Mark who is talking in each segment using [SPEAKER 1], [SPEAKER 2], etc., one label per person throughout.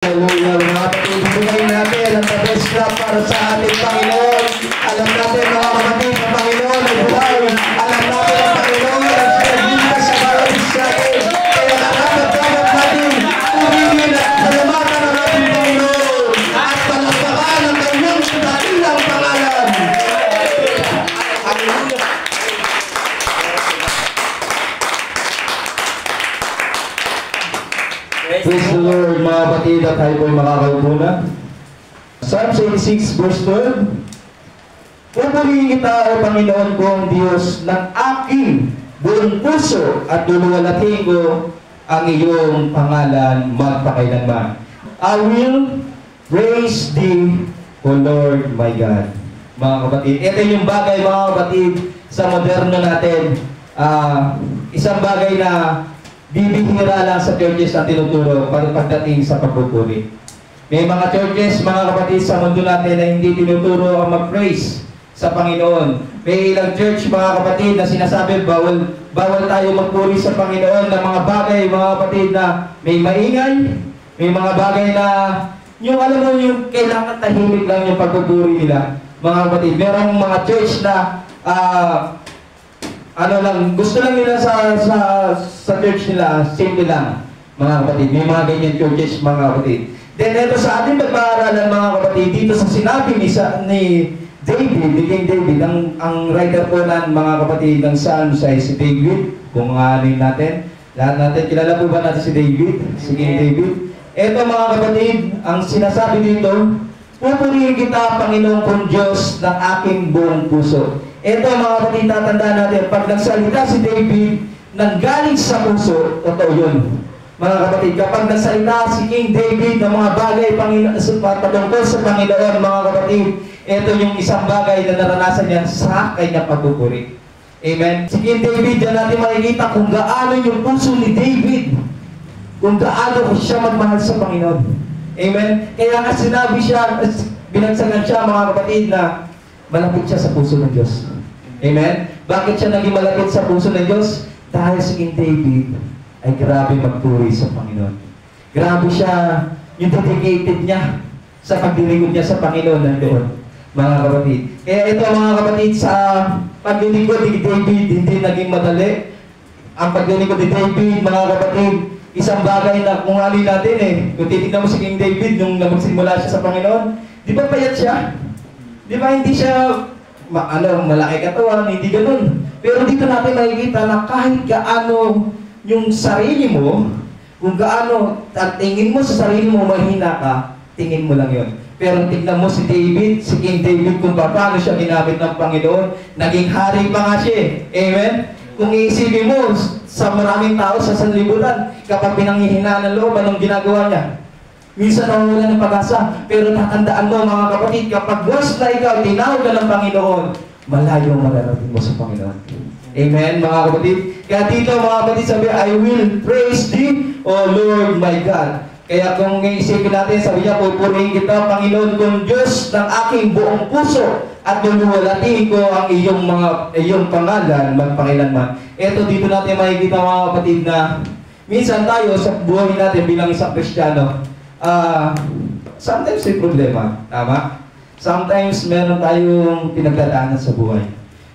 [SPEAKER 1] Hallelujah, mga kapatid. Ibigay natin ang best clap para sa ating Panginoon. Alam natin, mga kapatid, ang Panginoon ay buhay. Alam natin ang Panginoon ay sinagligtas sa bawat isa. Kaya nakapagdapat natin, purihin at salamatan ang ating Panginoon at palakpakan ang kanyang dakilang pangalan. Hallelujah. Praise the Lord, mga kapatid, at tayo po'y makakaupo na. Psalm 86 verse 12. Pupurihin kita, O Panginoon kong Diyos, ng aking buong puso at luluwalhatiin ko ang iyong pangalan magpakailanman. I will praise thee, O Lord my God. Mga kapatid, ito yung bagay, mga kapatid, sa moderno natin. Isang bagay na bibihira lang sa churches na tinuturo pagdating sa pagpupuri. May mga churches, mga kapatid, sa mundo natin na hindi tinuturo ang mag-praise sa Panginoon. May ilang church, mga kapatid, na sinasabi bawal tayo magpuri sa Panginoon ng mga bagay, mga kapatid, na may maingay, may mga bagay na yung alam mo yung kailangan tahimik lang yung pagpupuri nila. Mga kapatid, merong mga church na gusto lang nila sa church nila, simple lang, mga kapatid. May mga ganyan churches, mga kapatid. Then, ito sa ating pag-aaralan, mga kapatid, dito sa sinabi ni David, ni King David, ang writer po ng mga kapatid ng Psalms ay si David, kung aanin natin. Lahat natin, kilala po ba natin si David? Si King David. Ito, mga kapatid, ang sinasabi dito, pupurihin kita, Panginoon kong Diyos, ng aking buong puso. Ito, mga kapatid, tatandaan natin, pag nagsalita si David, nanggaling sa puso, totoo yun. Mga kapatid, kapag nagsalita si King David ng mga bagay patungkol sa Panginoon, mga kapatid, ito yung isang bagay na naranasan niya sa kanyang pagpupuri. Amen? Si King David, dyan natin makikita kung gaano yung puso ni David, kung gaano siya magmahal sa Panginoon. Amen? Kaya nga sinabi siya, binagsagan siya, mga kapatid, na malapit siya sa puso ng Diyos. Amen? Bakit siya naging malapit sa puso ng Diyos? Dahil si King David ay grabe magpuri sa Panginoon. Grabe siya, yung dedicated niya sa paglilingkod niya sa Panginoon nandoon, mga kapatid. Kaya ito, mga kapatid, sa paglilingkod ni David, hindi naging madali. Ang paglilingkod ni David, mga kapatid, isang bagay na kung alin natin kung titignan mo si King David nung magsimula siya sa Panginoon, di ba payat siya? Di ba hindi siya malaki katawan, hindi ganun. Pero dito natin makikita na kahit gaano yung sarili mo, kung gaano at tingin mo sa sarili mo mahina ka, tingin mo lang yun. Pero tignan mo si David, si King David, kung paano siya ginamit ng Panginoon, naging hari pa nga siya. Amen? Kung iisipin mo, sa maraming tao sa sanlibutan, kapag pinanghihinaan ng loob, anong ginagawa niya? Minsan nawawala ng pag-asa, pero tatandaan mo, mga kapatid, kapag once na ikaw tinawag ka ng Panginoon, malayo ang mararating mo sa Panginoon. Amen, mga kapatid? Kaya dito, mga kapatid, sabi, I will praise thee, O Lord my God. Kaya kung isipin natin, sabi niya, pupurihin kita, Panginoon kong Diyos, ng aking buong puso, at luluwalhatiin ko ang iyong pangalan magpakailanman. Ito, dito natin makikita, mga kapatid, na minsan tayo sa buhay natin bilang isang Kristiyano, sometimes may problema, tama? Sometimes meron tayong pinagdadaanan sa buhay.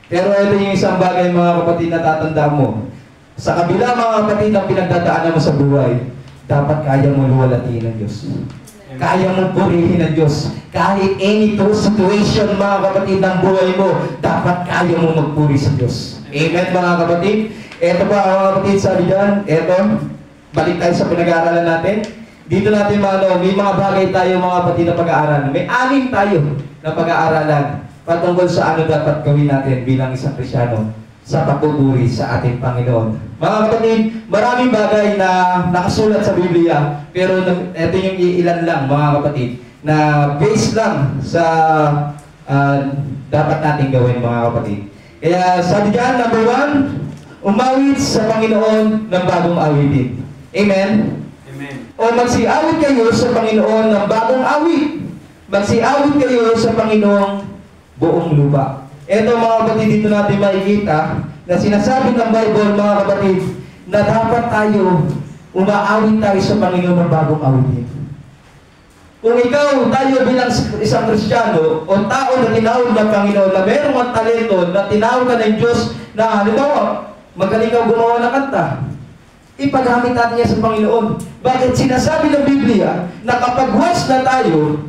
[SPEAKER 1] Pero ito yung isang bagay, mga kapatid, na tatandaan mo. Sa kabila, mga kapatid, ng pinagdadaanan mo sa buhay, dapat kaya mo luwalhatiin ng Diyos. Kaya mo purihin ng Diyos. Kahit any situation, mga kapatid, ng buhay mo, dapat kaya mo magpuri sa Diyos. Amen, mga kapatid? Ito pa, mga kapatid, sabi dyan, ito, balik tayo sa pinag-aaralan natin. Dito natin may mga bagay tayo, mga kapatid, na pag-aaralan. May 6 tayo na pag-aaralan patungkol sa ano dapat gawin natin bilang isang Kristiyano sa pagpupuri sa ating Panginoon. Mga kapatid, maraming bagay na nakasulat sa Biblia, pero ito yung ilan lang, mga kapatid, na base lang sa dapat natin gawin, mga kapatid. Kaya sabi diyan, number 1, umawit sa Panginoon ng bagong awitin. Amen? O magsiawit kayo sa Panginoon ng bagong awit. Magsiawit kayo sa Panginoong buong lupa. Ito, mga kapatid, dito natin makikita na sinasabi ng Bible, mga kapatid, na dapat tayo umaawit tayo sa Panginoon ng bagong awitin. Kung ikaw, tayo bilang isang Kristiyano o tao na tinawag ng Panginoon na mayroong mga talento na tinawag ka ng Diyos na halimbawa, magaling ka gumawa ng kanta, ipagamit natin niya sa Panginoon. Bakit sinasabi ng Biblia na kapag once na tayo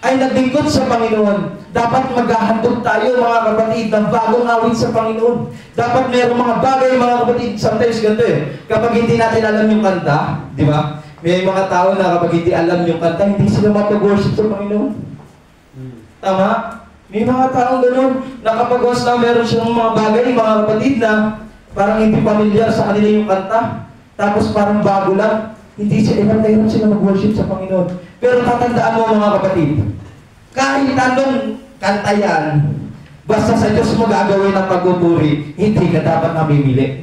[SPEAKER 1] ay naglingkod sa Panginoon, dapat maghahandog tayo mga kapatid ng bagong awit sa Panginoon. Dapat mayroong mga bagay mga kapatid, sometimes ganito kapag hindi natin alam yung kanta, di ba? May mga tao na kapag hindi alam yung kanta, hindi sila mapag-worship sa Panginoon. Tama? May mga taong gano'n na kapag once na meron siyang mga bagay, mga kapatid na parang hindi pamilyar sa kanila yung kanta, tapos parang bago lang, hindi sila mag-worship sa Panginoon. Pero tatandaan mo mga kapatid, kahit anong kanta yan, basta sa Diyos mo gagawin ng pagpupuri, hindi ka dapat namimili.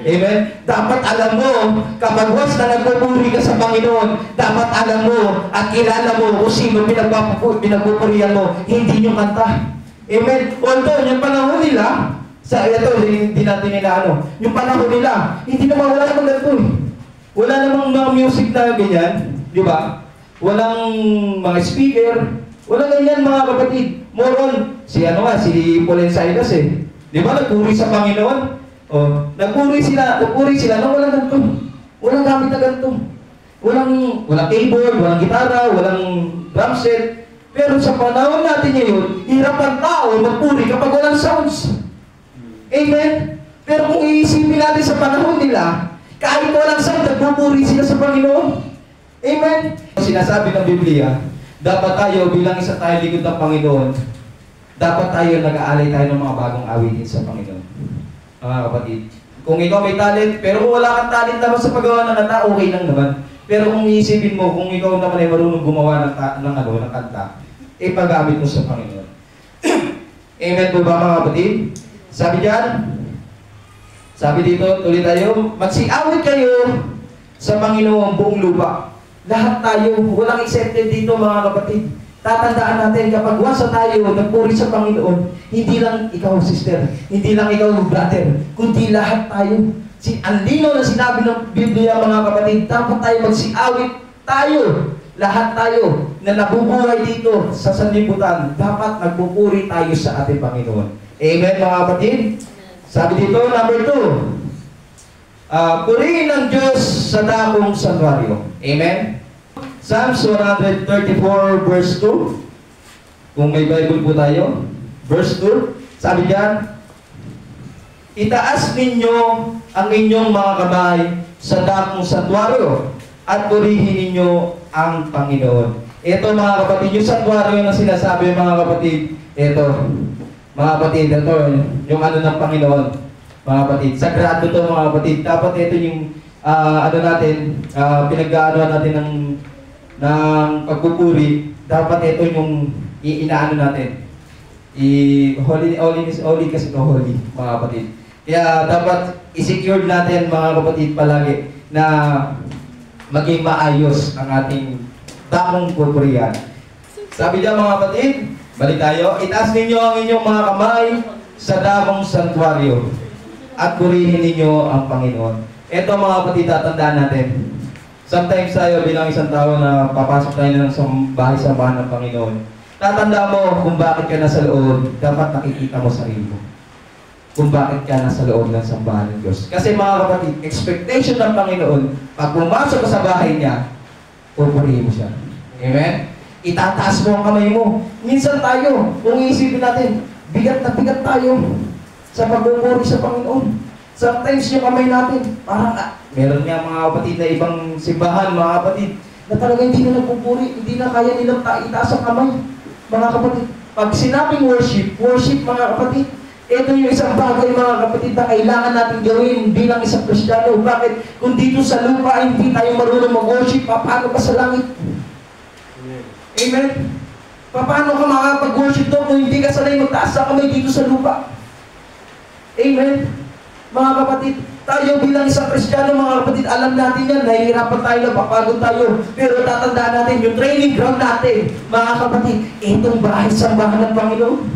[SPEAKER 1] Amen? Dapat alam mo, kapag once na nagpupuri ka sa Panginoon, dapat alam mo at kilala mo kung sino pinagpupurihan mo, hindi yung kanta. Amen? Although, yung panahon nila, sa ito, hindi natin inaano, yung panahon nila, hindi naman wala namang ganito Wala namang mga music na ganyan, di ba? Walang mga speaker, walang ganyan mga kapatid. More on, si Paul and Silas Di ba, nagpuri sa Panginoon? Nagpuri sila na walang ganito. Walang gamit na ganito. Walang keyboard, walang gitara, walang drum set. Pero sa panahon natin ngayon, hirap ang tao magpuri kapag walang sounds. Amen? Pero kung iisipin natin sa panahon nila, kahit walang sound, nagpupuri sila sa Panginoon. Amen? Sinasabi ng Biblia, dapat tayo bilang isa tayo likod ng Panginoon, dapat tayo nag-aalay tayo ng mga bagong awitin sa Panginoon. Mga kapatid, kung ikaw may talent, pero kung wala kang talent naman sa paggawa ng kanta, okay lang naman. Pero kung iisipin mo, kung ikaw naman ay marunong gumawa ng kanta, ipagamit mo sa Panginoon. Amen po ba mga kapatid? Sabi dito, tuloy tayo, magsiawit kayo sa Panginoon buong lupa. Lahat tayo, walang accepted dito mga kapatid. Tatandaan natin, kapag once tayo nagpuri sa Panginoon, hindi lang ikaw sister, hindi lang ikaw brother, kundi lahat tayo. Ang linaw na sinabi ng Biblia mga kapatid, dapat tayo magsiawit tayo. Lahat tayo na nabubuhay dito sa sanlibutan, dapat nagpupuri tayo sa ating Panginoon. Amen mga kapatid? Sabi dito, number 2, purihin ng Diyos sa dakong santuaryo. Amen? Psalms 134 verse 2. Kung may Bible po tayo, verse 2, sabi diyan, itaas ninyo ang inyong mga kamay sa dakong santuaryo at purihin ninyo ang Panginoon. Ito mga kapatid, yung santuaryo na sinasabi mga kapatid, ito, mga kapatid, ito, yung ano ng Panginoon, mga kapatid, sagrado to mga kapatid. Dapat ito yung, pinag-aanoan natin ng pagpupuri, dapat ito yung inaano natin. Holy kasi ito, holy, mga kapatid. Kaya dapat i-secure natin mga kapatid palagi na maging maayos ang ating dakong pupurihan. Sabi niya mga kapatid, balik tayo, itaas ninyo ang inyong mga kamay sa dakong santuaryo at purihin ninyo ang Panginoon. Ito mga kapatid, tatandaan natin. Sometimes tayo bilang isang tao na papasok tayo ng bahay-sambahan ng Panginoon, tatanda mo kung bakit ka nasa loob, dapat nakikita mo sarili mo. Kung bakit ka nasa loob ng sambahan ng Diyos. Kasi mga kapatid, expectation ng Panginoon, pag pumasok ka sa bahay niya, pupurihin mo siya. Amen? Itataas mo ang kamay mo. Minsan tayo, kung iisipin natin, bigat na bigat tayo sa pagpupuri sa Panginoon. Sometimes yung kamay natin, parang meron nga mga kapatid na ibang simbahan, mga kapatid, na talaga hindi na nagpupuri, hindi na kaya nilang itaas ang kamay. Mga kapatid, pag sinabing worship mga kapatid, ito yung isang bagay mga kapatid na kailangan natin gawin bilang isang Kristiyano. Bakit? Kung dito sa lupa hindi tayo marunong mag-worship, paano pa sa langit? Amen? Paano ka makapag-worship doon kung hindi ka sanay magtaas sa kamay dito sa lupa? Amen? Mga kapatid, tayo bilang isang Kristiyano, mga kapatid, alam natin yan, nahihirapan tayo, napapagod tayo. Pero tatandaan natin, yung training ground natin, mga kapatid, itong bahay-sambahan ng Panginoon.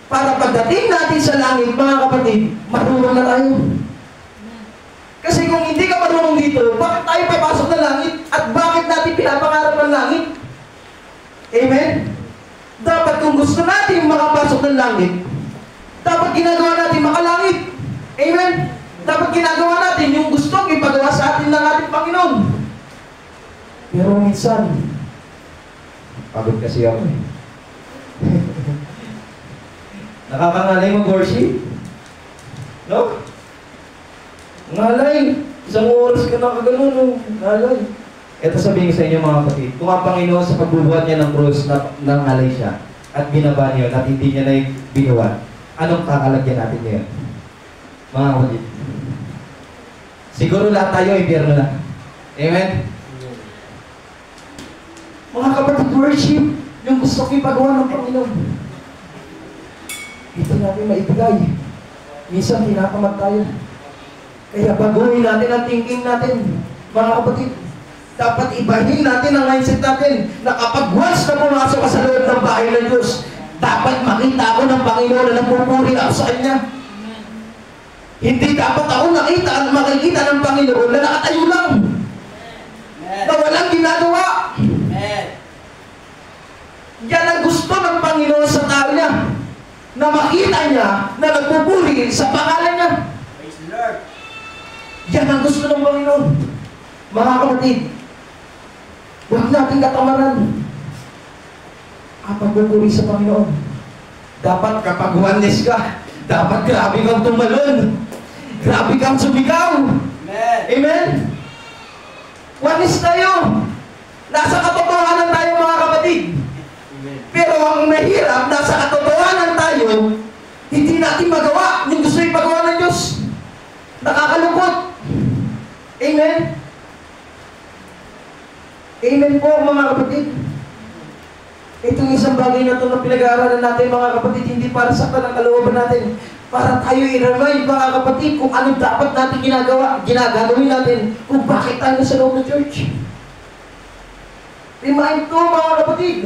[SPEAKER 1] Para pagdating natin sa langit, mga kapatid, marunong na tayo. Kasi kung hindi ka marunong dito, bakit tayo papasok na langit? At bakit natin pinapangarap ang langit? Amen? Dapat kung gusto natin makapasok ng langit, dapat ginagawa natin makalangit. Amen? Dapat ginagawa natin yung gustong ipagawa sa atin ng ating Panginoon. Pero minsan, pagod kasi ako eh. Nakakangalay mag-worship? No? Ngalay. Isang oras ka na kagano'n, no? Ngalay. Ito sabihin ko sa inyo mga kapatid, kung ang Panginoon sa pagbubuhat niya ng krus, nangalay siya, at binaba niyo, at hindi niya na binuhat, anong kakalagyan natin ngayon? Mga kapatid. Siguro lahat tayo, impyerno na. Amen? Mga kapatid, worship, yung gusto ko ipagawa ng Panginoon. Ito natin maibigay. Minsan, tinatamad tayo. Kaya baguhin natin ang thinking natin, mga kapatid. Dapat ibahin natin ang mindset natin na kapag once na pumasok ka sa loob ng bahay ng Diyos, dapat makita ako ng Panginoon na napupuri ako sa Kanya. Hindi dapat ako makikita ng Panginoon na nakatayo lang. Na walang ginagawa. Yan ang gusto ng Panginoon sa tao niya. Na makita niya na nagpupuri sa pangalan niya.
[SPEAKER 2] Praise the Lord.
[SPEAKER 1] Yan ang gusto ng Panginoon. Mga kapatid, huwag natin katamaran ang pagpupuri sa Panginoon. Dapat kapag oneness ka, dapat grabe kang tumalon. Grabe kang sumigaw.
[SPEAKER 2] Amen.
[SPEAKER 1] Amen? Oneness tayo. Nasa katotohanan tayo mga kapatid.
[SPEAKER 2] Amen.
[SPEAKER 1] Pero ang mahirap, nasa katotohanan tayo, hindi natin magawa yung gusto ipagawa ng Diyos. Nakakalungkot. Amen? Amen po mga kapatid. Itong isang bagay na ito na pinag-aaralan natin mga kapatid, hindi para saktan ang kalooban natin. Para tayo i-remind mga kapatid kung ano dapat natin ginagawin natin kung bakit tayo sa loob ng church. Remind ko mga kapatid.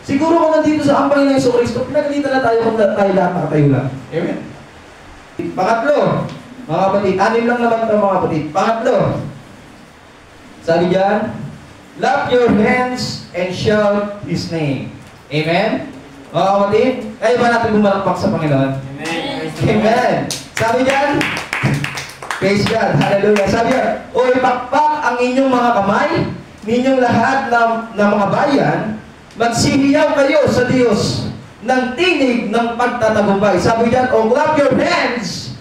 [SPEAKER 1] Siguro kung nandito sa ang Panginoon Hesus Kristo, pinagalitan na tayo kung tayo lahat nakatayo lang. Amen. Pangatlo, mga kapatid, 6 lang naman ito mga kapatid. Pangatlo, sabi diyan, clap your hands and shout His name. Amen? Mga kapatid, kaya ba natin bumalakpak sa Panginoon?
[SPEAKER 2] Amen.
[SPEAKER 1] Amen. Sabi diyan, praise God, hallelujah. Sabi diyan, o ipakpak ang inyong mga kamay, ninyong lahat ng mga bayan, magsihiyaw kayo sa Diyos ng tinig ng pagtatagumpay. Sabi diyan, o clap your hands,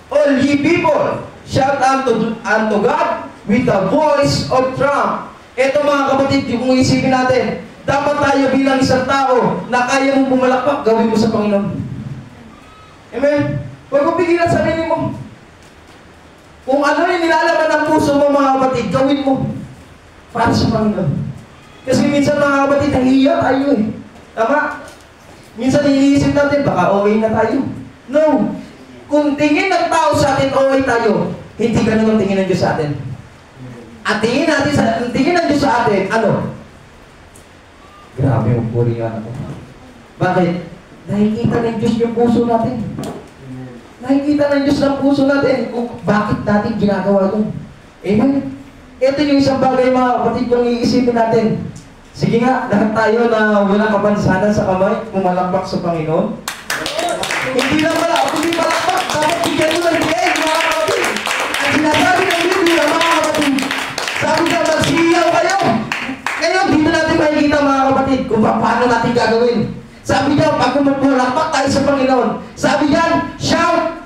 [SPEAKER 1] all ye people, shout unto God with the voice of trump. Ito mga kapatid, kung isipin natin, dapat tayo bilang isang tao na kaya mong pumalakpak, gawin mo sa Panginoon. Amen? Huwag mo pigilan sarili mo. Kung ano yung nilalaman ng puso mo mga kapatid, gawin mo para sa Panginoon. Kasi minsan mga kapatid, nahihiya tayo eh. Tama? Minsan iniisip natin, baka okay na tayo. No. Kung tingin ng tao sa atin, okay tayo, hindi ganun ang tingin ng Diyos sa atin. At tingin ng Diyos sa atin, ano? Grabe, magpuri nga ako. Bakit? Nakikita ng Diyos yung puso natin. Nakikita ng Diyos ng puso natin kung bakit natin ginagawa yun. Amen? Ito yung isang bagay mga kapatid yung iisipin natin. Sige nga, lahat tayo na walang kapansanan sa kamay, pumalakpak sa Panginoon. Hindi na pala, hindi palakpak, dapat bigyan mo ng biyay, mga kapatid. Ang sinasabi ng Biblia, mga kapatid, sabi ka, magsiyaw kayo. Ngayon, dito natin makikita mga kapatid, kung paano natin gagawin. Sabi niya, pag pumalakpak tayo sa Panginoon, sabi niya, shout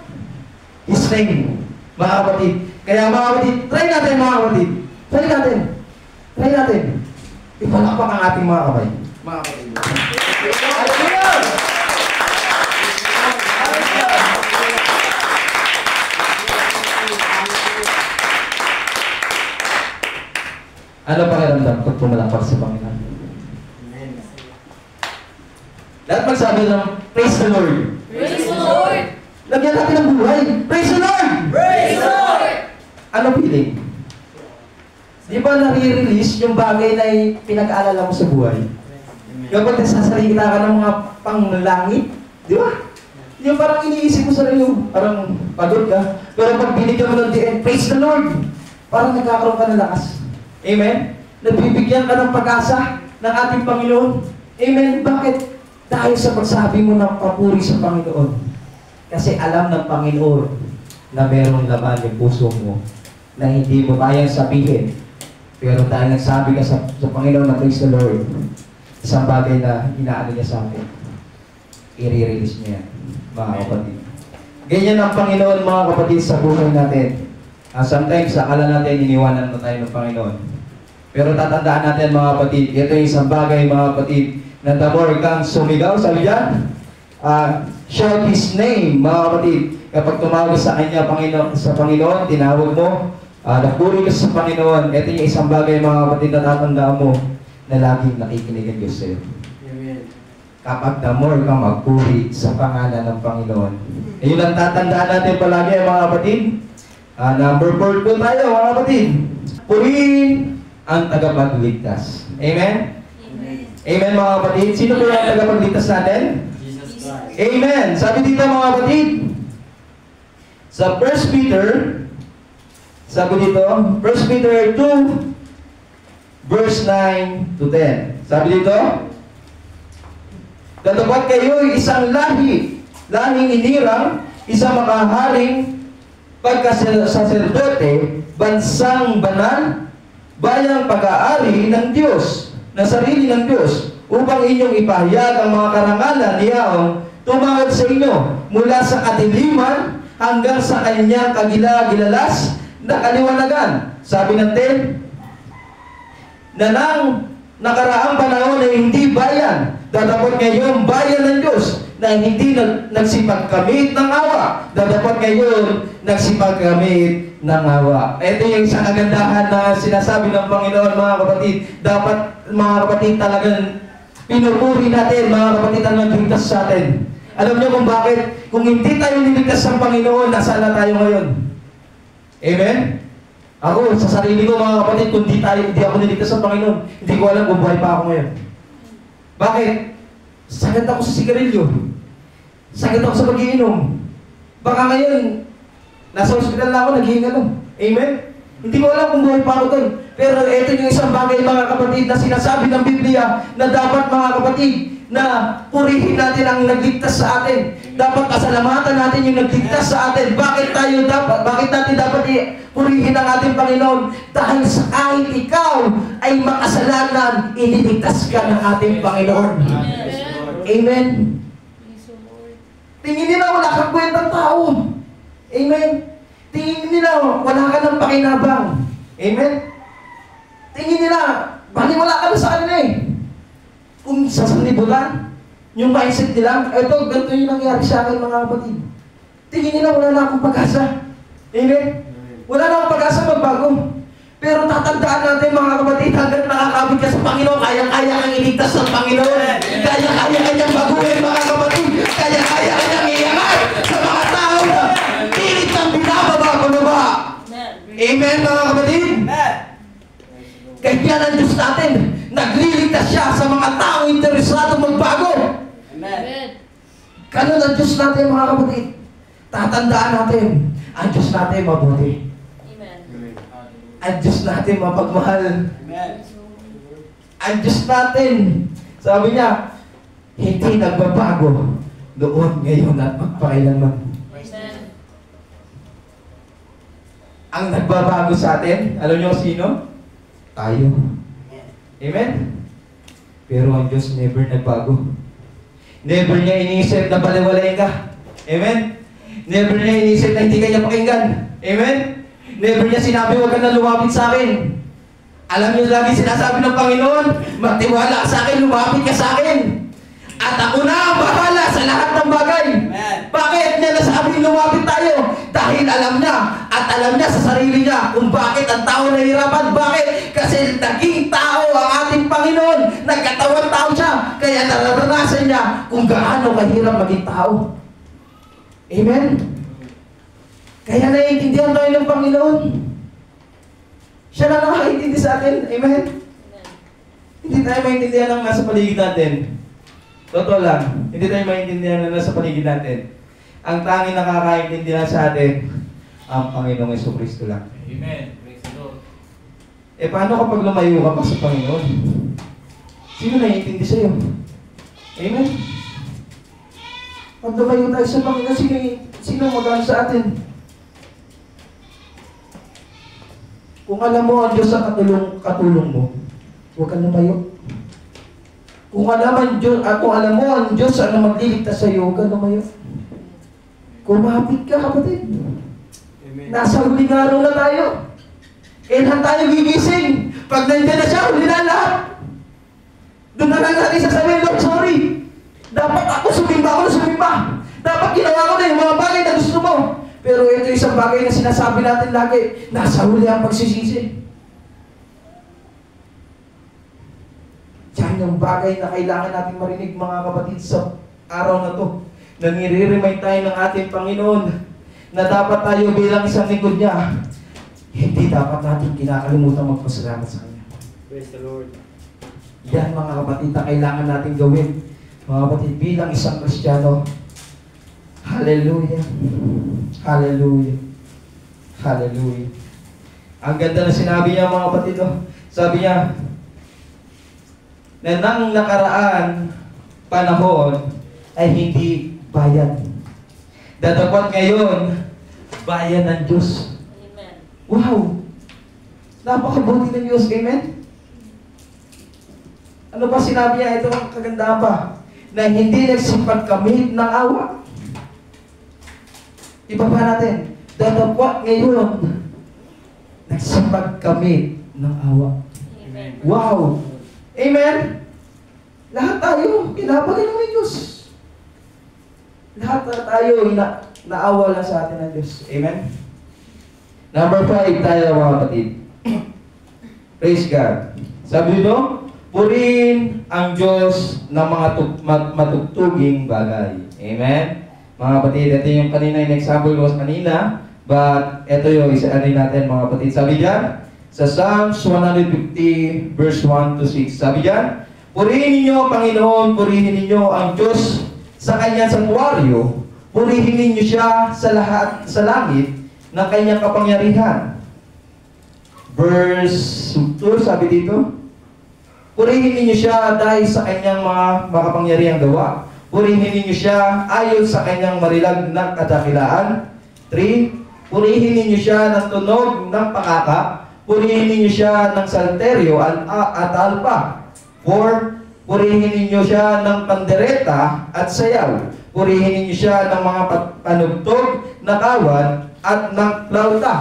[SPEAKER 1] His name, mga kapatid. Kaya mga kapatid, try natin mga kapatid. Try natin. Try natin. Ipalakpak ang ating mga kamay. Mga kapatid. Hallelujah! Ano pakiramdam kung pumalakpak sa Panginoon?
[SPEAKER 2] Amen.
[SPEAKER 1] Lahat magsabi ng praise the Lord.
[SPEAKER 3] Praise the Lord!
[SPEAKER 1] Lagyan natin ng buhay. Praise the Lord!
[SPEAKER 3] Praise the Lord!
[SPEAKER 1] Ano feeling? Di ba nare-release yung bagay na pinag-aalala mo sa buhay? Kapag nagsasalita ka ng mga panglangit, di ba? Yung parang iniisip mo sa iyo, parang pagod ka. Pero pag binigyan mo ng DN, praise the Lord! Parang nagkakaroon ka ng lakas. Amen? Nabibigyan ka ng pag-asa. ng ating Panginoon. Amen. Bakit? Dahil sa pagsabi mo ng papuri sa Panginoon. Kasi alam ng Panginoon na merong laman yung puso mo na hindi mo kayang sabihin. Pero dahil nagsabi ka sa Panginoon na praise the Lord, isang bagay na inaano niya sa akin, i-release niya yan, mga kapatid. Ganyan ang Panginoon, mga kapatid, sa buhay natin. Sometimes, akala natin iniwanan na tayo ng Panginoon. Pero tatandaan natin, mga kapatid, ito yung isang bagay, mga kapatid, na the more kang sumigaw, sabi dyan, shout His name, mga kapatid. Kapag tumawag sa kanya, sa Panginoon, tinawag mo, napuri ka sa Panginoon, ito yung isang bagay, mga kapatid, na tatandaan mo, na laging nakikinig ang Diyos sa'yo.
[SPEAKER 2] Amen.
[SPEAKER 1] Kapag the more kang magpuri sa pangalan ng Panginoon. Ayun ang tatandaan natin palagi, mga kapatid. Number 4 po tayo, mga kapatid. Purihin ang tagapagligtas. Amen?
[SPEAKER 2] Amen.
[SPEAKER 1] Amen, mga kapatid. Sino po yung tagapagligtas natin?
[SPEAKER 2] Jesus Christ.
[SPEAKER 1] Amen. Sabi dito, mga kapatid, sa 1 Peter, sabi dito, 1 Peter 2, verse 9 to 10. Sabi dito, datapwat kayo isang lahing inirang, isang makaharing pagkasaserdote, bansang banal, bayang pag-aari ng Diyos, na sarili ng Diyos, upang inyong ipahayag ang mga karangalan niyaong tumawag sa inyo mula sa kadiliman hanggang sa kanyang kagila-gilalas na kaliwanagan. Sabi ng 10, na nang nakaraang panahon na hindi bayan, datapot ngayon bayan ng Diyos, na hindi nagsipagkamit ng awa. Datapot ngayon nagsipagkamit ng awa. Ito yung isang kagandahan na sinasabi ng Panginoon, mga kapatid. Dapat, mga kapatid, talagang pinupuri natin, mga kapatid, ang nagligtas sa atin. Alam niyo kung bakit? Kung hindi tayo niligtas ng Panginoon, nasaan na tayo ngayon? Amen? Ako, sa sarili ko, mga kapatid, kung hindi ako niligtas ng Panginoon, hindi ko alam kung buhay pa ako ngayon. Bakit? Sagad ako sa sigarilyo. Sagad ako sa pag-iinom. Baka ngayon, nasa hospital na ako, naghihingalo. Amen? Hindi ko alam kung buhay pa ako doon. Pero ito yung isang bagay, mga kapatid, na sinasabi ng Biblia na dapat, mga kapatid, na purihin natin ang nagligtas sa atin. Dapat pasalamatan natin yung nagligtas sa atin. Bakit natin dapat purihin ang ating Panginoon? Dahil sa kahit ikaw ay makasalanan, iniligtas ka ng ating Panginoon. Amen. Tingin nila wala kang kwentang tao. Amen. Tingin nila wala ka ng pakinabang. Amen. Tingin nila baliwala ka na sa kanila eh. Kung sa sanlibutan, yung mindset nila, ito, ganito yung nangyari sa akin, mga kapatid. Tingin nila, wala na akong pag-asa. Amen? Wala na akong pag-asa magbago. Pero tatandaan natin, mga kapatid, hanggang nakakabit ka sa Panginoon, kaya-kaya kang iligtas ng Panginoon. Kaya-kaya kanyang baguhin, mga kapatid. Kaya-kaya kanyang iangat sa mga tao na pilit ang binababa. Amen, mga kapatid?
[SPEAKER 2] Amen.
[SPEAKER 1] Kaya ang Diyos natin, nagliligtas siya sa mga taong interesado magbago.
[SPEAKER 2] Amen.
[SPEAKER 1] Ganun ang Diyos natin, mga kapatid. Tatandaan natin, ang Diyos natin mabuti.
[SPEAKER 3] Amen.
[SPEAKER 1] Ang Diyos natin mapagmahal.
[SPEAKER 2] Amen.
[SPEAKER 1] Ang Diyos natin, sabi niya, hindi nagbabago noon, ngayon at magpakailanman.
[SPEAKER 3] Amen.
[SPEAKER 1] Ang nagbabago sa atin, alam niyo sino? Tayo. Amen? Pero ang Diyos never nagbago. Never niya iniisip na baliwalayin ka. Amen? Never niya iniisip na hindi ka niya pakinggan. Amen? Never niya sinabi, huwag ka na lumapit sa akin. Alam niyo lagi sinasabi ng Panginoon, magtiwala sa akin, lumapit ka sa akin. At ako na ang bahala sa lahat ng bagay.
[SPEAKER 2] Amen.
[SPEAKER 1] Bakit niya nasabi lumapit tayo? Dahil alam niya at alam niya sa sarili niya kung bakit ang tao nahihirapan. Bakit? Kasi naging tao ang ating Panginoon. Nagkatawang tao siya. Kaya nararanasan niya kung gaano kahirap maging tao. Amen? Kaya naiintindihan tayo ng Panginoon. Siya na nakakaintindi sa atin. Amen? Hindi tayo maintindihan ng nasa paligid natin. Totoo lang, hindi tayo maintindihan na nasa paligid natin. Ang tanging nakakaintindihan sa atin, ang Panginoong Jesucristo lang.
[SPEAKER 4] Amen. Praise the Lord.
[SPEAKER 1] Paano kapag lumayo ka pa sa Panginoon? Sino naiintindi sa'yo? Amen? Pag lumayo tayo sa Panginoon, sino magano sa atin? Kung alam mo ang Diyos ang katulong mo, huwag kang lumayo. Kung alam mo ang Diyos ang magliligtas sa iyo, huwag kang lumayo. Kumapit ka, kapatid.
[SPEAKER 2] Amen.
[SPEAKER 1] Nasa huling araw na tayo. Kailan tayo gigising? Pag nandiyan na siya, huli na lahat. Doon na lang natin sasabihin, Lord, sorry. Dapat ako sumimba. Dapat ginawa ko na yung mga bagay na gusto mo. Pero ito isang bagay na sinasabi natin lagi, nasa huli ang pagsisisi. Yan yung bagay na kailangan natin marinig, mga kapatid, sa araw na to. Nangire-remind tayo ng ating Panginoon na dapat tayo bilang isang lingkod niya, hindi dapat natin kinakalimutan magpasalamat sa Kanya.
[SPEAKER 2] Praise the Lord.
[SPEAKER 1] Yan, mga kapatid, na kailangan natin gawin. Mga kapatid, bilang isang Kristiyano, hallelujah. Hallelujah. Hallelujah. Ang ganda na sinabi niya, mga kapatid. Sabi niya, na nang nakaraan panahon ay hindi bayan. Datapot ngayon, bayan ng Diyos.
[SPEAKER 3] Amen.
[SPEAKER 1] Wow! Napakabuti ng Diyos. Amen? Ano ba sinabi niya? Ito ang kagandahan pa. Na hindi nagsipagkamit ng awa. Ibaba natin. Datapot ngayon, nagsipagkamit ng awa.
[SPEAKER 3] Amen.
[SPEAKER 1] Wow! Amen? Lahat tayo, kinabagan ng Diyos. Lahat na tayo, naawa lang sa atin ng Diyos. Amen? Number 5 tayo, mga kapatid. Praise God. Sabi dito, purihin ang Diyos ng mga matugtuging bagay. Amen? Mga kapatid, ito yung kanina yung example ko kanina, but ito yung isa natin, mga kapatid. Sabi dyan, sa Psalms 150 verse 1 to 6. Sabi diyan, purihin ninyo ang Panginoon, purihin ninyo ang Diyos sa kanyang santuaryo, purihin ninyo siya sa lahat sa langit ng kanyang kapangyarihan. Verse 2, sabi dito, purihin ninyo siya dahil sa kanyang mga makapangyarihang gawa. Purihin ninyo siya ayon sa kanyang marilag na kadakilaan. 3, purihin ninyo siya ng tunog ng pakaka. Purihin ninyo siya ng salteryo at alpa. 4, purihin ninyo siya ng pandereta at sayaw. Purihin ninyo siya ng mga panugtog na kawan at ng flauta.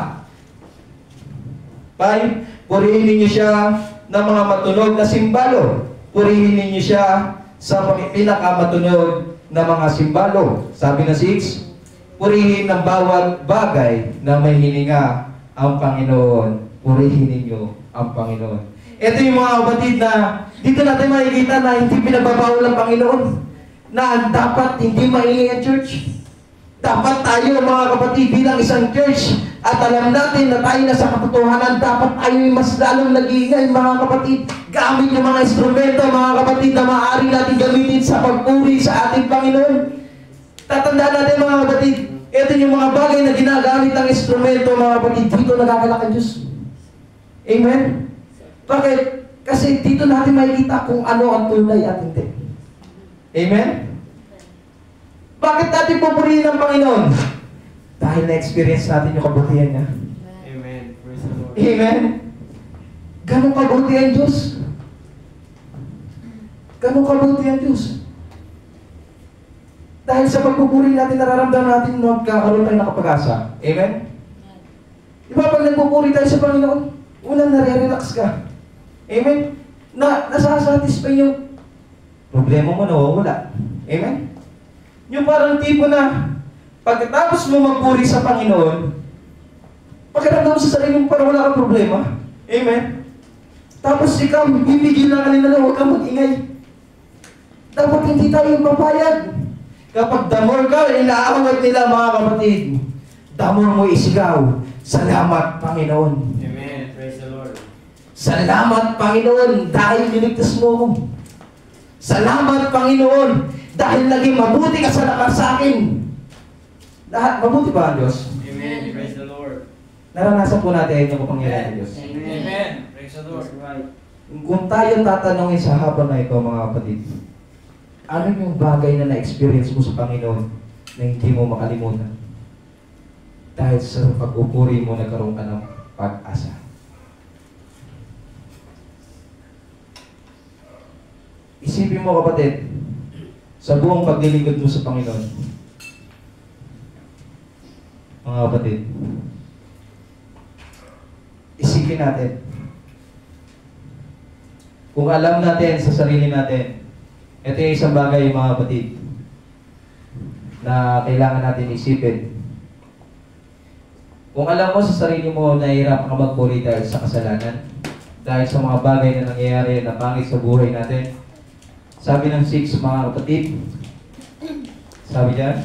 [SPEAKER 1] 5, purihin ninyo siya ng mga matunog na simbalo. Purihin ninyo siya sa pinakamatunog na mga simbalo. Sabi na 6, purihin ng bawat bagay na may hininga ang Panginoon. Purihin ninyo ang Panginoon. Ito yung mga kapatid na dito natin makikita na hindi pinagbabawal ng Panginoon. Na dapat hindi maingay ang church. Dapat tayo, mga kapatid, bilang isang church at alam natin na tayo na sa katotohanan, dapat tayo mas lalong nag-iingay, mga kapatid. Gamit yung mga instrumento, mga kapatid, na maaari natin gamitin sa pagpuri sa ating Panginoon. Tatandaan natin, mga kapatid, ito yung mga bagay na ginagamit ng instrumento, mga kapatid, dito nagagalak ang Diyos. Amen? Bakit? Kasi dito natin makikita kung ano ang tunay at hindi. Amen? Bakit natin pupurihin ang Panginoon? Dahil na-experience natin yung kabutihan niya.
[SPEAKER 2] Amen. Praise the Lord.
[SPEAKER 1] Amen? Ganong kabuti ang Diyos. Ganong kabuti ang Diyos. Dahil sa pagpupuri natin, nararamdaman natin magkakaroon tayo ng kapag-asa. Amen? Diba pag nagpupuri tayo sa Panginoon, unang nare-relax ka. Amen? Nasasatisfy yung problema mo, nawawala. Amen? Yung parang tipo na pagkatapos mo magpuri sa Panginoon, pakiramdam sa sarili mo parang wala kang problema. Amen? Tapos ikaw, bibigil na kanina na huwag kang mag-ingay. Dapat hindi tayo papayag. Kapag damor ka, inaawat nila, mga kapatid. Damor mo isigaw, salamat Panginoon.
[SPEAKER 2] Amen. Praise the Lord.
[SPEAKER 1] Salamat Panginoon dahil niligtas mo ako. Salamat Panginoon dahil naging mabuti ka sa akin. Lahat, mabuti ba ang Diyos?
[SPEAKER 2] Amen. Praise the Lord.
[SPEAKER 1] Naranasan po natin yung kapangyarihan ng Diyos.
[SPEAKER 2] Amen. Praise the Lord.
[SPEAKER 4] Right.
[SPEAKER 1] Kung tayo tatanungin sa habang na ito, mga kapatid, ano yung bagay na na-experience mo sa Panginoon na hindi mo makalimutan? Dahil sa pag-upuri mo, nagkaroon ka ng pag-asa. Isipin mo, kapatid, sa buong paglilingkod mo sa Panginoon, mga kapatid, isipin natin, kung alam natin sa sarili natin, ito yung isang bagay, mga kapatid, na kailangan natin isipin. Kung alam mo sa sarili mo na hirap ka magpuri dahil sa kasalanan, dahil sa mga bagay na nangyayari na pangit sa buhay natin, sabi ng 6, mga kapatid, sabi niya,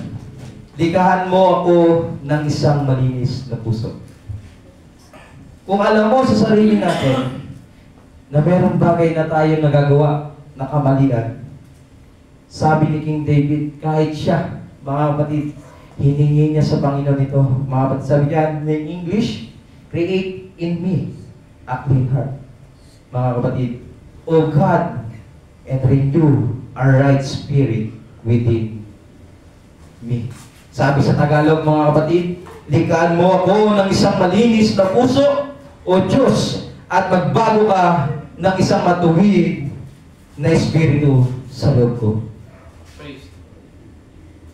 [SPEAKER 1] likahan mo ako ng isang malinis na puso. Kung alam mo sa sarili natin na mayroong bagay na tayo nagagawa na kamalian, sabi ni King David, kahit siya, mga kapatid, hiningi niya sa Panginoon ito. Mga kapatid, sabi niya in English, create in me a clean heart. Mga kapatid, O God, and renew a right spirit within me. Sabi sa Tagalog, mga kapatid, likhaan mo ako ng isang malinis na puso, O Diyos, at magbago ka ng isang matuwid na espiritu sa loob ko.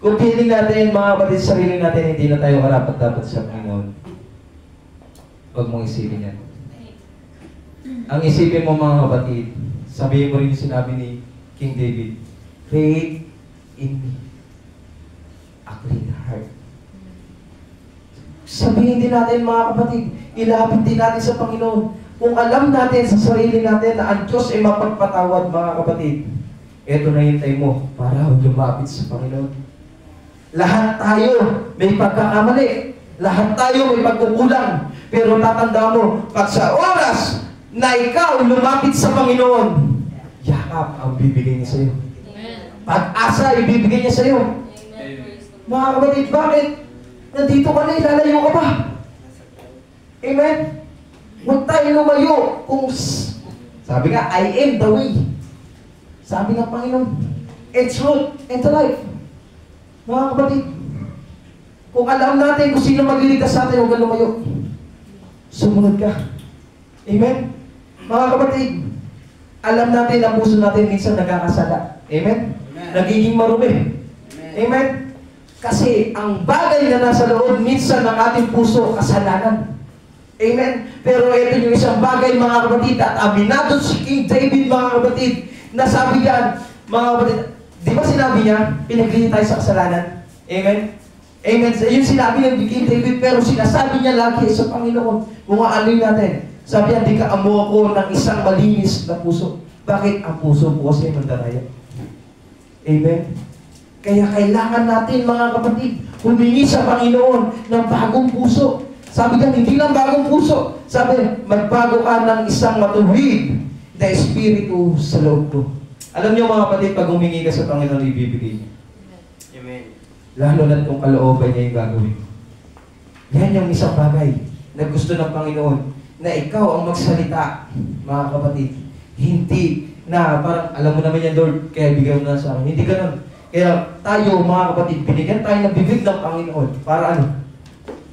[SPEAKER 1] Kung piling natin, mga kapatid, sa sarili natin, hindi na tayo karapat-dapat sa Panginoon. Huwag mong isipin yan. Ang isipin mo, mga kapatid, sabihin mo rin yung sinabi ni King David, create in me a clean heart. Sabihin din natin, mga kapatid, ilapit din natin sa Panginoon. Kung alam natin sa sarili natin na ang Diyos ay mapagpatawad, mga kapatid, eto na hintay mo para lumapit sa Panginoon. Lahat tayo may pagkakamali. Lahat tayo may pagkukulang. Pero tatanda mo, pag sa oras na ikaw lumapit sa Panginoon, yakap ang bibigay niya sa iyo. Pag-asa ibibigay niya sa iyo. Mga kapatid, bakit? Nandito ka na, ilalayo ka pa. Amen? Huwag tayo lumayo. Kung sabi nga, I am the way. Sabi ng Panginoon, it's truth and the life. Mga kapatid, kung alam natin kung sino magliligtas sa atin, huwag ka lumayo. Sumunod ka. Amen? Mga kapatid, alam natin ang puso natin minsan nagkakasala. Amen? Nagiging marumi. Amen? Kasi ang bagay na nasa loob minsan ng ating puso, kasalanan. Amen? Pero ito yung isang bagay, mga kapatid, at aminado si King David, mga kapatid, na sabi yan, mga kapatid, di ba sinabi niya, pinaglihi tayo sa kasalanan? Amen? Amen? Yung sinabi ng King David, pero sinasabi niya lagi sa Panginoon, kung aanoy natin, sabi niya, di ka amo ako ng isang malinis na puso. Bakit? Ang puso po kasi mandaraya. Amen? Kaya kailangan natin, mga kapatid, humingi sa Panginoon ng bagong puso. Sabi niya, hindi lang bagong puso. Sabi, magbago ka ng isang matuwid na espiritu sa loob ko. Alam niyo, mga kapatid, pag humingi ka sa Panginoon, ibibigay niya.
[SPEAKER 2] Amen.
[SPEAKER 1] Lalo na kung kalooban niya yung gagawin. Yan yung isang bagay na gusto ng Panginoon, na ikaw ang magsalita, mga kapatid. Hindi na parang, alam mo naman yan, Lord, kaya bigyan mo na sa akin. Hindi ganun. Kaya tayo, mga kapatid, binigyan tayo ng bibig ng Panginoon. Para ano?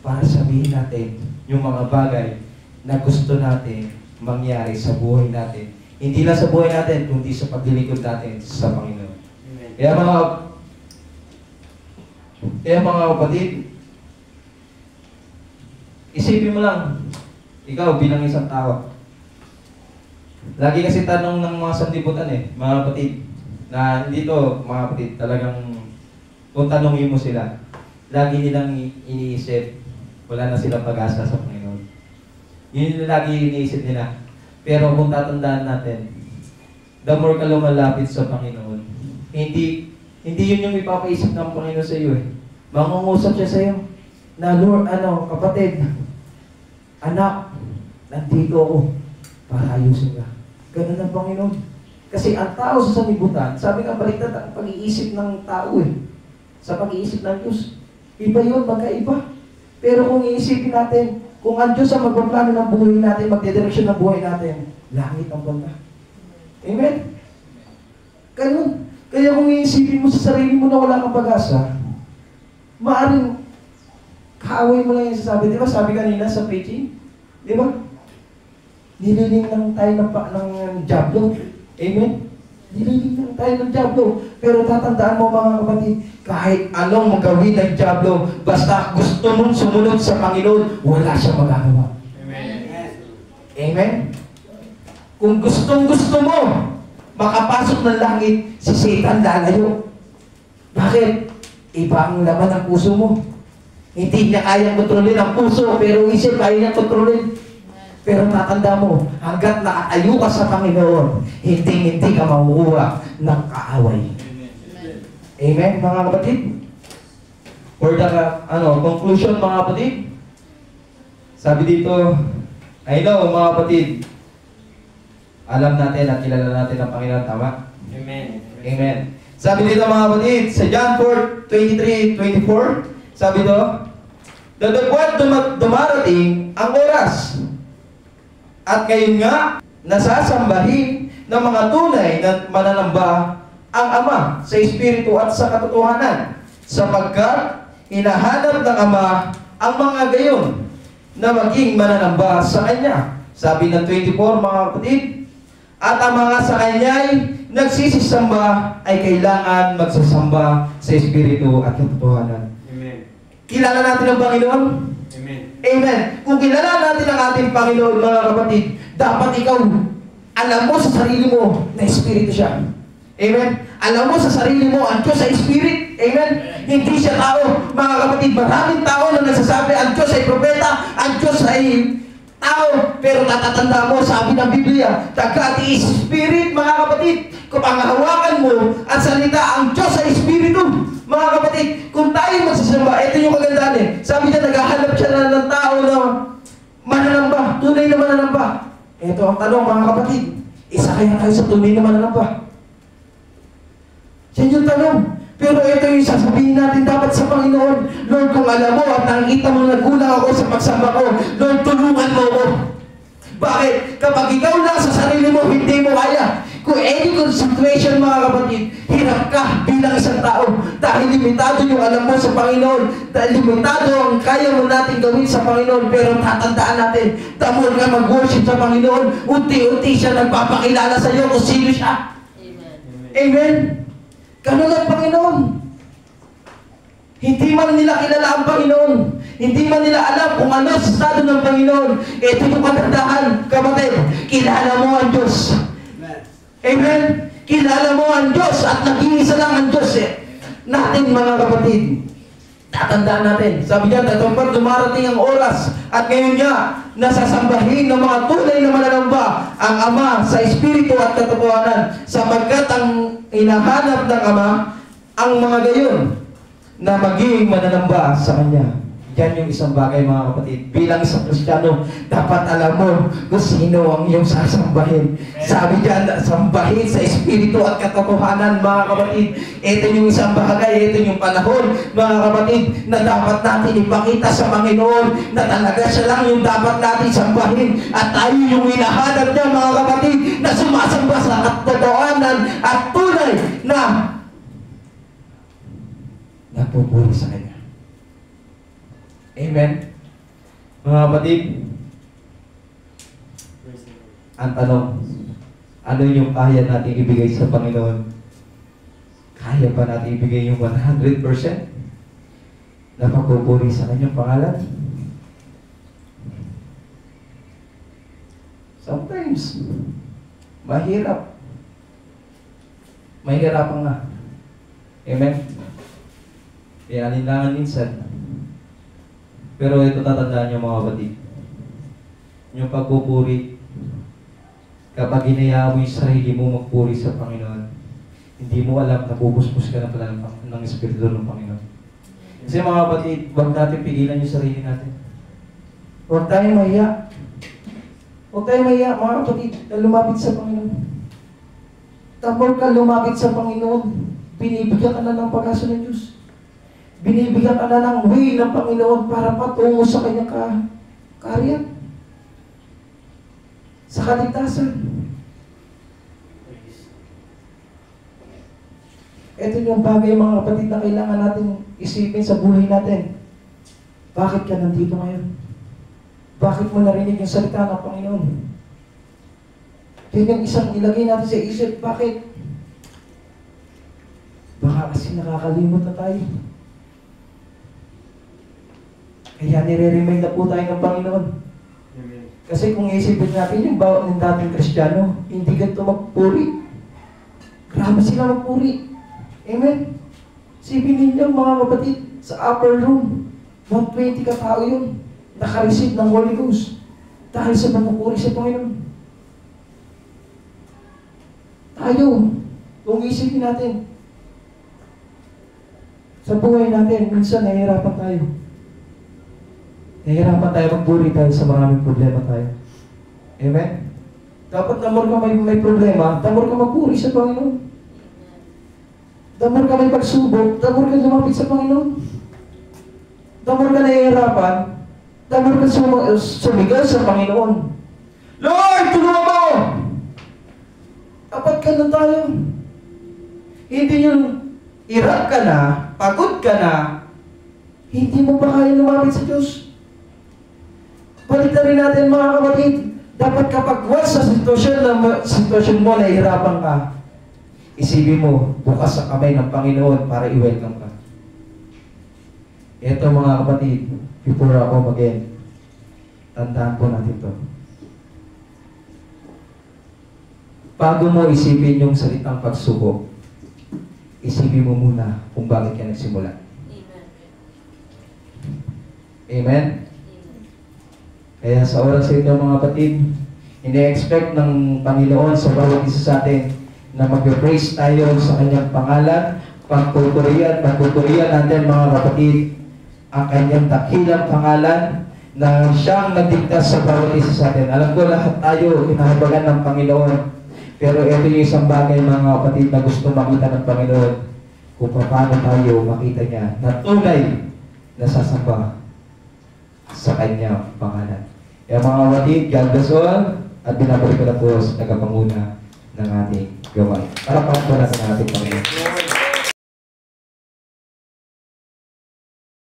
[SPEAKER 1] Para sabihin natin yung mga bagay na gusto natin mangyari sa buhay natin. Hindi lang sa buhay natin, kundi sa paglilingkod natin sa Panginoon.
[SPEAKER 2] Amen.
[SPEAKER 1] Kaya mga kapatid, isipin mo lang, ikaw bilang isang tao. Lagi kasi tanong ng mga sandibutan mga kapatid, na dito, mga kapatid, talagang kung tanongin mo sila, lagi nilang iniisip, wala na silang pag-asa sa Panginoon. Yun yung lagi iniisip nila. Pero kung tatandaan natin, the more ka lumalapit sa Panginoon, hindi yun yung ipapaisip ng Panginoon sa iyo Mangungusap siya sa iyo na, Lord, kapatid, anak, nandito ako para ayusin ka. Ganun ang Panginoon. Kasi ang tao sa sanlibutan, sabi nga, baliktad ang pag-iisip ng tao sa pag-iisip ng Diyos. Iba yun, magkaiba. Pero kung iisipin natin, kung ang Diyos ang magpaplano ng buhay natin, magdidireksyon ng buhay natin, langit ang punta. Amen? Ganun. Kaya kung iisipin mo sa sarili mo na wala kang pag-asa, maaaring kaaway mo lang yung sasabi. Di ba sabi kanina sa preaching? Di ba? Nililing lang tayo ng Diablo. Amen? Nililing lang tayo ng Diablo. Pero tatandaan mo mga kapatid, kahit anong magawin ng Diablo, basta gusto mong sumunod sa Panginoon, wala siyang magagawa.
[SPEAKER 2] Amen.
[SPEAKER 1] Amen? Kung gusto mo makapasok ng langit, si Satan lalayo. Bakit? Iba ang laman ng puso mo. Hindi niya kayang kontrolin ang puso, pero isip kaya niya kontrolin. Pero tatanda mo, hanggat nakatayo ka sa Panginoon, hindi ka makukuha ng kaaway. Amen, mga kapatid? For the conclusion, mga kapatid, sabi dito, I know, mga kapatid, alam natin at kilala natin ang Panginoon, tama?
[SPEAKER 2] Amen.
[SPEAKER 1] Amen. Sabi dito, mga kapatid, sa John 4:23-24, sabi dito, datapwat dumarating ang oras. At ngayon nga, nasasambahin ng mga tunay na mananamba ang Ama sa Espiritu at sa katotohanan, sapagkat hinahanap ng Ama ang mga gayon na maging mananamba sa Kanya. Sabi ng 24, mga kapatid, at ang mga sa Kanya'y nagsisisamba ay kailangan magsasamba sa Espiritu at katotohanan.
[SPEAKER 2] Amen.
[SPEAKER 1] Kilala natin ang Panginoon?
[SPEAKER 2] Amen.
[SPEAKER 1] Amen. Kung kilala natin ang ating Panginoon, mga kapatid, dapat ikaw, alam mo sa sarili mo na Espiritu siya. Amen. Alam mo sa sarili mo, ang Diyos ay Spirit. Amen. Hindi siya tao. Mga kapatid, maraming tao na nagsasabi, ang Diyos ay propeta, ang Diyos ay tao. Pero natatanda mo, sabi ng Biblia, the God is Spirit, mga kapatid. Kung ang hawakan mo at salita, ang Diyos ay Espiritu. Mga kapatid, kung tayo magsasamba, ito yung kagandahan eh. Sabi niya, naghahanap siya ng tao na mananamba, tunay na mananamba. Ito ang tanong, mga kapatid. Isa kaya kayo sa tunay na mananamba? Yan yung tanong. Pero ito yung sasabihin natin dapat sa Panginoon. Lord, kung alam mo at nakikita mo nagkulang ako sa pagsamba ko, Lord, tulungan mo ako. Bakit? Kapag ikaw lang sa sarili mo, hindi mo kaya. Kung any situation, mga kapatid, hirap ka bilang isang tao. Dahil limitado yung alam mo sa Panginoon. Dahil limitado ang kaya mo natin gawin sa Panginoon. Pero tatandaan natin, the more ka mag-worship sa Panginoon, unti-unti siya nagpapakilala sa iyo kung sino siya.
[SPEAKER 3] Amen.
[SPEAKER 1] Amen? Ganun ang Panginoon. Hindi man nila kilala ang Panginoon. Hindi man nila alam kung ano ang estado ng Panginoon. Ito yung kagandahan, kapatid. Kilala mo ang Diyos. Amen? Kilala mo ang Diyos at nag-iisa lang ang Diyos natin, mga kapatid. Tatandaan natin. Sabi niya, tatapos dumarating ang oras at ngayon nga, nasasambahin ng mga tunay na mananamba ang Ama sa Espiritu at katotohanan, sapagkat ang hinahanap ng Ama ang mga gayon na maging mananamba sa Kanya. Yan yung isang bagay, mga kapatid. Bilang isang Kristiyano, dapat alam mo kung sino ang iyong sasambahin. Sabi diyan, sambahin sa Espiritu at katotohanan, mga kapatid. Ito yung isang bagay, ito yung panahon, mga kapatid, na dapat natin ipakita sa Panginoon na talaga siya lang yung dapat natin sambahin. At tayo yung hinahanap niya, mga kapatid, na sumasamba sa katotohanan at tunay na nagpupuri sa Kanya. Amen. Mga kapatid,
[SPEAKER 2] Praise the Lord.
[SPEAKER 1] ang tanong, ano yung kaya natin ibigay sa Panginoon? Kaya ba natin ibigay yung 100% na pagpupuri sa Kanyang pangalan? Sometimes, mahirap. Mahirapan nga. Amen? Kaya alinlangan minsan. Pero ito tatandaan niyo, mga kapatid. Yung pagpupuri, kapag hinayaan mo yung sarili mo magpuri sa Panginoon, hindi mo alam na pupuspos ka na pala ng Espiritu ng Panginoon. Kasi mga kapatid, huwag natin pigilan yung sarili natin. Huwag tayong mahiya. Huwag tayong mahiya, mga kapatid, na lumapit sa Panginoon. Tapos ka lumapit sa Panginoon, binibigyan ka na ng pag-asa ng Diyos. Binibigyan ka na ng way ng Panginoon para patungo sa Kanyang kaharian. Sa kaligtasan. Ito yung bagay mga kapatid na kailangan natin isipin sa buhay natin. Bakit ka nandito ngayon? Bakit mo narinig yung salita ng Panginoon? Yan yung isang ilagay natin sa isip. Bakit? Baka kasi nakakalimot na tayo. Kaya nire-remind na po tayo ng Panginoon.
[SPEAKER 2] Amen.
[SPEAKER 1] Kasi kung isipin natin yung bawat ng dating Kristiyano, hindi ganito magpuri. Grabe sila magpuri. Amen? Isipin ninyo mga kapatid, sa upper room, 120 katao yun, nakareceive ng Holy Ghost dahil sa pagpupuri sa Panginoon. Tayo, kung isipin natin, sa buhay natin, minsan nahihirapan tayo. Nahihirapan tayo magpuri dahil sa maraming problema tayo. Amen? Dapat damor ka may problema, damor ka magpuri sa Panginoon. Damor ka may pagsubok, damor ka lumapit sa Panginoon. Damor ka nahihirapan, damor ka sumigal sa Panginoon. Lord, tulungan mo! Dapat ka na tayo. Hindi yung irap ka na, pagod ka na, hindi mo pa kaya lumapit sa Diyos. Balitan rin natin mga kapatid, dapat kapag once sa sitwasyon mo, nahihirapan ka, isipin mo, bukas sa kamay ng Panginoon para i-welcome ka. Ito mga kapatid, before ako mag-end, tandaan po natin to. Bago mo isipin yung salitang pagsubok, isipin mo muna kung bakit ka nagsimula. Amen? Kaya sa oras ito mga kapatid, ini-expect ng Panginoon sa bawat isa sa atin na mag-praise tayo sa kanyang pangalan, pagpupurihan natin mga kapatid ang kanyang dakilang pangalan na siyang nagdikta sa bawat isa sa atin. Alam ko lahat tayo kinahabagan ng Panginoon, pero ito yung isang bagay mga kapatid na gusto makita ng Panginoon kung paano tayo makita niya na tunay na sasamba sa kanyang pangalan. Kaya mga kapatid, God bless all, at binabalik ko na po sa tagapanguna ng ating gawain. Para pa natin ang ating Panginoon.